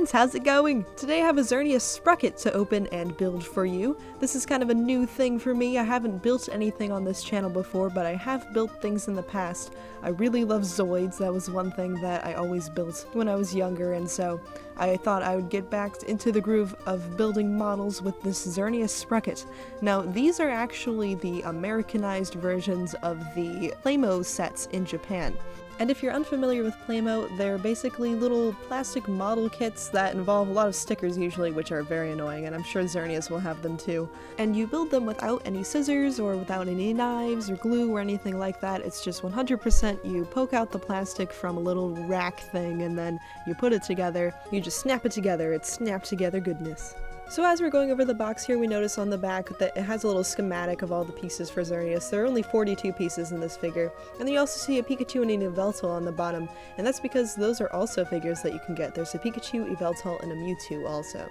friends, how's it going? Today I have a Xerneas Sprukit to open and build for you. This is kind of a new thing for me. I haven't built anything on this channel before, but I have built things in the past. I really love Zoids. That was one thing that I always built when I was younger, and so I thought I would get back into the groove of building models with this Xerneas Sprukit. Now, these are actually the Americanized versions of the Plamo sets in Japan. And if you're unfamiliar with Plamo, they're basically little plastic model kits that involve a lot of stickers usually, which are very annoying, and I'm sure Xerneas will have them too. And you build them without any scissors or without any knives or glue or anything like that. It's just 100% you poke out the plastic from a little rack thing and then you put it together. You just snap it together. It's snap together goodness. So as we're going over the box here, we notice on the back that it has a little schematic of all the pieces for Xerneas. There are only 42 pieces in this figure. And then you also see a Pikachu and an Yveltal on the bottom, and that's because those are also figures that you can get. There's a Pikachu, Yveltal, and a Mewtwo also.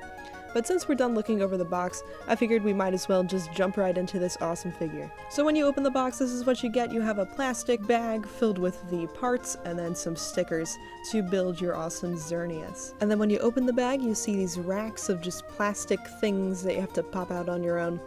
But since we're done looking over the box, I figured we might as well just jump right into this awesome figure. So when you open the box, this is what you get. You have a plastic bag filled with the parts and then some stickers to build your awesome Xerneas. And then when you open the bag, you see these racks of just plastic things that you have to pop out on your own.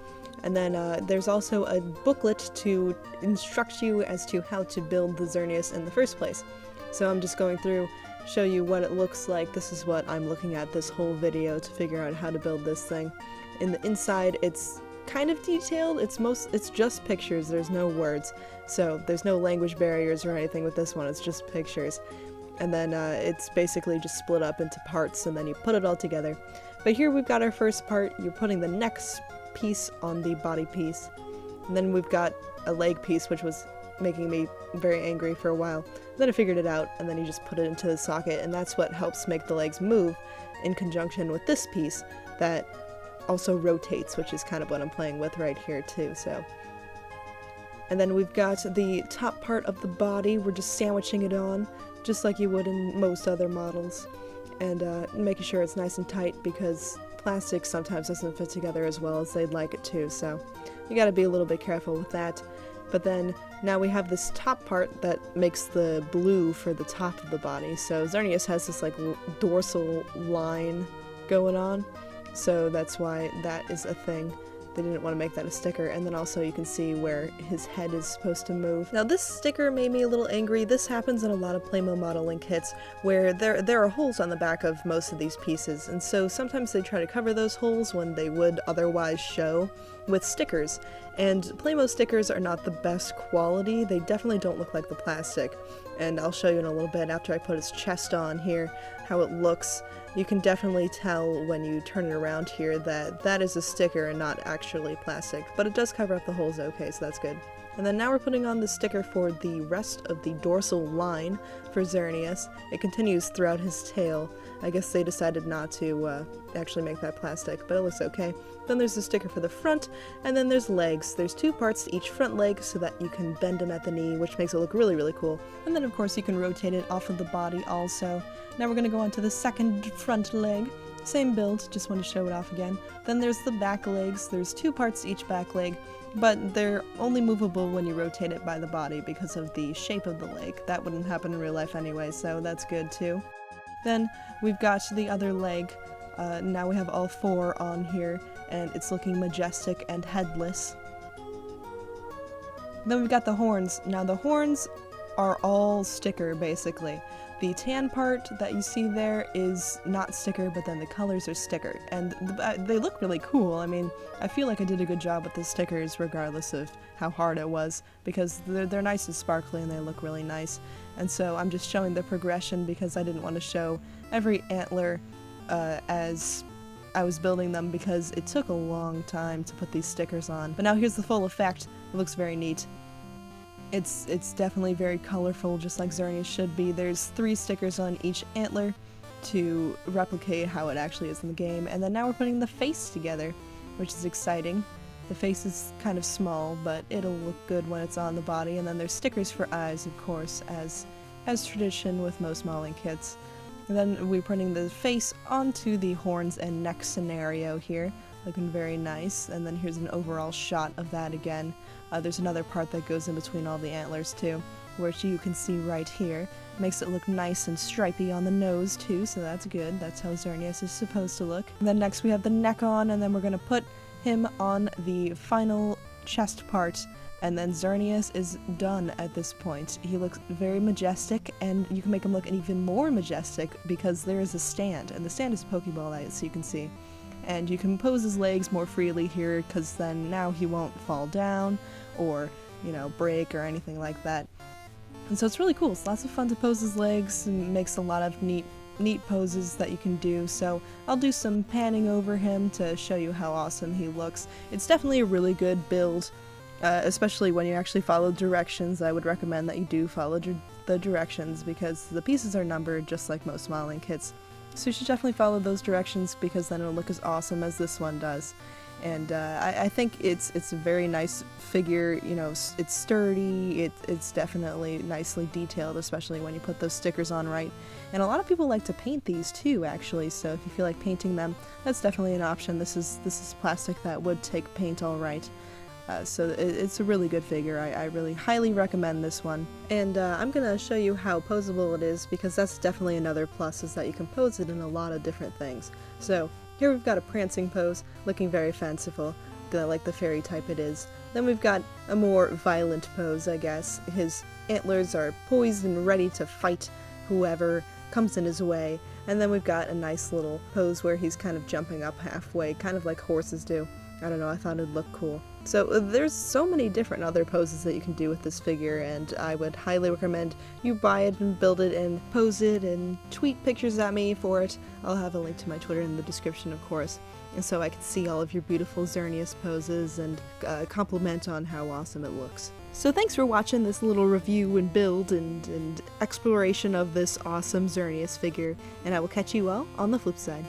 And then there's also a booklet to instruct you as to how to build the Xerneas in the first place. So I'm just going through, show you what it looks like. This is what I'm looking at this whole video to figure out how to build this thing. In the inside, it's kind of detailed. It's just pictures. There's no words, so there's no language barriers or anything with this one. It's just pictures, and then it's basically just split up into parts, and then you put it all together. But here we've got our first part. You're putting the next piece on the body piece, and then we've got a leg piece, which was making me very angry for a while. Then I figured it out, and then you just put it into the socket, and that's what helps make the legs move in conjunction with this piece that also rotates, which is kind of what I'm playing with right here too. So, and then we've got the top part of the body. We're just sandwiching it on just like you would in most other models, and making sure it's nice and tight because plastic sometimes doesn't fit together as well as they'd like it to, so you gotta be a little bit careful with that. But then now we have this top part that makes the blue for the top of the body. So Xerneas has this like dorsal line going on, so that's why that is a thing. They didn't want to make that a sticker. And then also you can see where his head is supposed to move. Now this sticker made me a little angry. This happens in a lot of Plamo modeling kits where there are holes on the back of most of these pieces, and so sometimes they try to cover those holes when they would otherwise show with stickers. And Plamo stickers are not the best quality. They definitely don't look like the plastic. And I'll show you in a little bit after I put his chest on here how it looks. You can definitely tell when you turn it around here that that is a sticker and not actually plastic, but it does cover up the holes okay, so that's good. And then now we're putting on the sticker for the rest of the dorsal line for Xerneas. It continues throughout his tail. I guess they decided not to actually make that plastic, but it looks okay. Then there's the sticker for the front, and then there's legs. There's two parts to each front leg so that you can bend them at the knee, which makes it look really, really cool. And then of course you can rotate it off of the body also. Now we're going to go on to the second front leg. Same build, just want to show it off again. Then there's the back legs. There's two parts to each back leg, but they're only movable when you rotate it by the body because of the shape of the leg. That wouldn't happen in real life anyway, so that's good too. Then we've got the other leg. Now we have all four on here, and it's looking majestic and headless. Then we've got the horns. Now the horns are all sticker basically. The tan part that you see there is not sticker, but then the colors are sticker, and they look really cool. I mean, I feel like I did a good job with the stickers regardless of how hard it was, because they're nice and sparkly and they look really nice. And so I'm just showing the progression because I didn't want to show every antler as I was building them because it took a long time to put these stickers on. But now here's the full effect. It looks very neat. It's definitely very colorful, just like Xerneas should be. There's 3 stickers on each antler to replicate how it actually is in the game. And then now we're putting the face together, which is exciting. The face is kind of small, but it'll look good when it's on the body. And then there's stickers for eyes, of course, as tradition with most modeling kits. And then we're putting the face onto the horns and neck scenario here, looking very nice. And then here's an overall shot of that again. There's another part that goes in between all the antlers too. which you can see right here. Makes it look nice and stripy on the nose too, so that's good. That's how Xerneas is supposed to look. And then next we have the neck on, and then we're going to put him on the final chest part, and then Xerneas is done at this point. He looks very majestic, and you can make him look even more majestic because there is a stand, and the stand is Pokeball light, so you can see. And you can pose his legs more freely here, because then now he won't fall down or, you know, break or anything like that. And so it's really cool. It's lots of fun to pose his legs, and makes a lot of neat poses that you can do. So I'll do some panning over him to show you how awesome he looks. It's definitely a really good build, especially when you actually follow directions. I would recommend that you do follow the directions, because the pieces are numbered just like most modeling kits. So you should definitely follow those directions, because then it'll look as awesome as this one does. And I think it's a very nice figure. You know, it's sturdy, it's definitely nicely detailed, especially when you put those stickers on right. And a lot of people like to paint these too, actually, so if you feel like painting them, that's definitely an option. This is plastic that would take paint all right. So it's a really good figure. I really highly recommend this one. And I'm going to show you how posable it is, because that's definitely another plus, is that you can pose it in a lot of different things. So here we've got a prancing pose, looking very fanciful, like the fairy type it is. Then we've got a more violent pose, I guess. His antlers are poised and ready to fight whoever comes in his way. And then we've got a nice little pose where he's kind of jumping up halfway, kind of like horses do. I don't know, I thought it'd look cool. So there's so many different other poses that you can do with this figure, and I would highly recommend you buy it and build it and pose it and tweet pictures at me for it. I'll have a link to my Twitter in the description, of course, and so I can see all of your beautiful Xerneas poses and compliment on how awesome it looks. So thanks for watching this little review and build and exploration of this awesome Xerneas figure, and I will catch you all on the flip side.